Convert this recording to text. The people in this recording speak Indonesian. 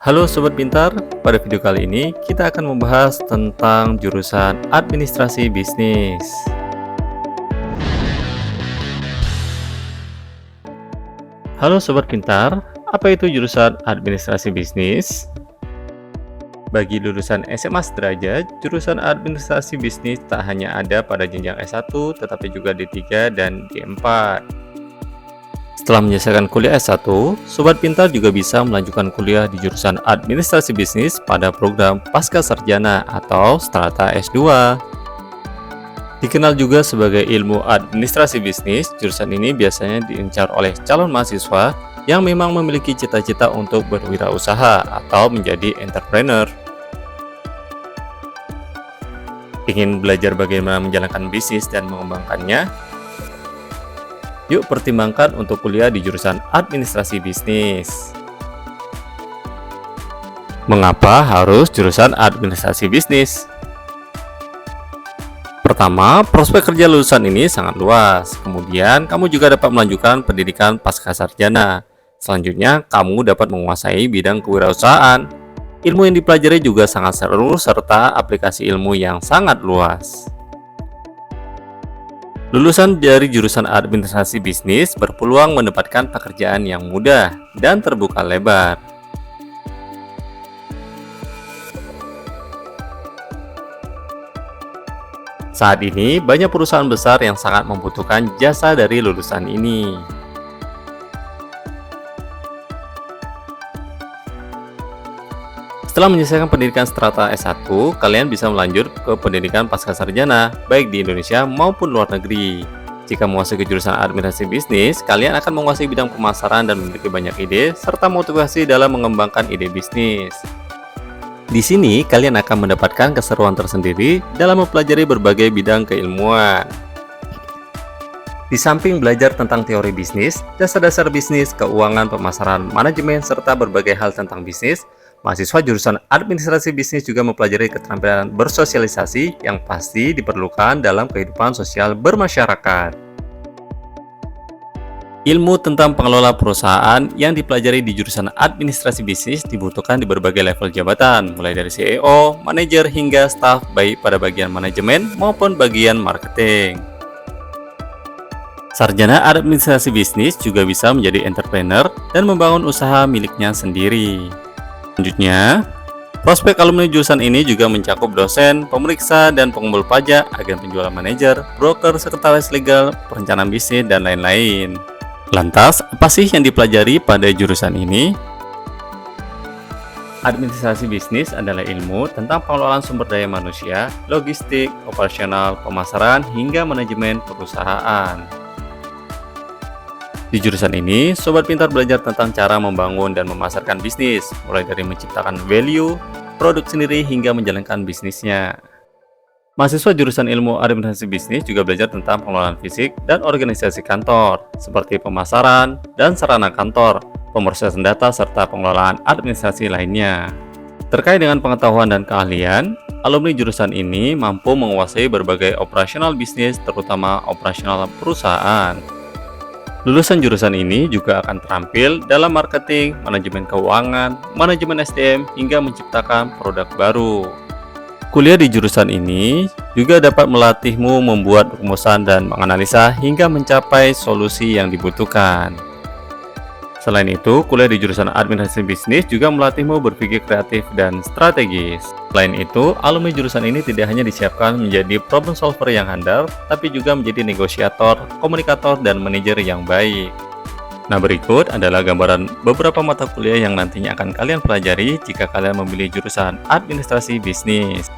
Halo Sobat Pintar, pada video kali ini kita akan membahas tentang jurusan Administrasi Bisnis. Halo Sobat Pintar, apa itu jurusan Administrasi Bisnis? Bagi lulusan SMA sederajat, jurusan Administrasi Bisnis tak hanya ada pada jenjang S1, tetapi juga D3 dan D4. Setelah menyelesaikan kuliah S1, Sobat Pintar juga bisa melanjutkan kuliah di jurusan Administrasi Bisnis pada program Pasca Sarjana atau Strata S2. Dikenal juga sebagai ilmu administrasi bisnis, jurusan ini biasanya diincar oleh calon mahasiswa yang memang memiliki cita-cita untuk berwirausaha atau menjadi entrepreneur. Ingin belajar bagaimana menjalankan bisnis dan mengembangkannya? Yuk pertimbangkan untuk kuliah di jurusan Administrasi Bisnis. Mengapa harus jurusan Administrasi Bisnis? Pertama, prospek kerja lulusan ini sangat luas. Kemudian, kamu juga dapat melanjutkan pendidikan pasca sarjana. Selanjutnya, kamu dapat menguasai bidang kewirausahaan. Ilmu yang dipelajari juga sangat seru serta aplikasi ilmu yang sangat luas. Lulusan dari jurusan Administrasi Bisnis berpeluang mendapatkan pekerjaan yang mudah dan terbuka lebar. Saat ini, banyak perusahaan besar yang sangat membutuhkan jasa dari lulusan ini. Setelah menyelesaikan pendidikan strata S1, kalian bisa melanjut ke pendidikan pascasarjana, baik di Indonesia maupun luar negeri. Jika menguasai jurusan Administrasi Bisnis, kalian akan menguasai bidang pemasaran dan memiliki banyak ide, serta motivasi dalam mengembangkan ide bisnis. Di sini, kalian akan mendapatkan keseruan tersendiri dalam mempelajari berbagai bidang keilmuan. Di samping belajar tentang teori bisnis, dasar-dasar bisnis, keuangan, pemasaran, manajemen, serta berbagai hal tentang bisnis, mahasiswa jurusan Administrasi Bisnis juga mempelajari keterampilan bersosialisasi yang pasti diperlukan dalam kehidupan sosial bermasyarakat. Ilmu tentang pengelola perusahaan yang dipelajari di jurusan Administrasi Bisnis dibutuhkan di berbagai level jabatan, mulai dari CEO, manajer, hingga staf baik pada bagian manajemen maupun bagian marketing. Sarjana Administrasi Bisnis juga bisa menjadi entrepreneur dan membangun usaha miliknya sendiri. Selanjutnya, prospek alumni jurusan ini juga mencakup dosen, pemeriksa, dan pengumpul pajak, agen penjualan manajer, broker, sekretaris legal, perencanaan bisnis, dan lain-lain. Lantas, apa sih yang dipelajari pada jurusan ini? Administrasi bisnis adalah ilmu tentang pengelolaan sumber daya manusia, logistik, operasional, pemasaran, hingga manajemen perusahaan. Di jurusan ini, Sobat Pintar belajar tentang cara membangun dan memasarkan bisnis, mulai dari menciptakan value, produk sendiri, hingga menjalankan bisnisnya. Mahasiswa jurusan ilmu administrasi bisnis juga belajar tentang pengelolaan fisik dan organisasi kantor, seperti pemasaran dan sarana kantor, pemrosesan data, serta pengelolaan administrasi lainnya. Terkait dengan pengetahuan dan keahlian, alumni jurusan ini mampu menguasai berbagai operasional bisnis, terutama operasional perusahaan. Lulusan jurusan ini juga akan terampil dalam marketing, manajemen keuangan, manajemen SDM, hingga menciptakan produk baru. Kuliah di jurusan ini juga dapat melatihmu membuat rumusan dan menganalisa hingga mencapai solusi yang dibutuhkan. Selain itu, kuliah di jurusan Administrasi Bisnis juga melatihmu berpikir kreatif dan strategis. Selain itu, alumni jurusan ini tidak hanya disiapkan menjadi problem solver yang handal, tapi juga menjadi negosiator, komunikator, dan manajer yang baik. Nah, berikut adalah gambaran beberapa mata kuliah yang nantinya akan kalian pelajari jika kalian memilih jurusan Administrasi Bisnis.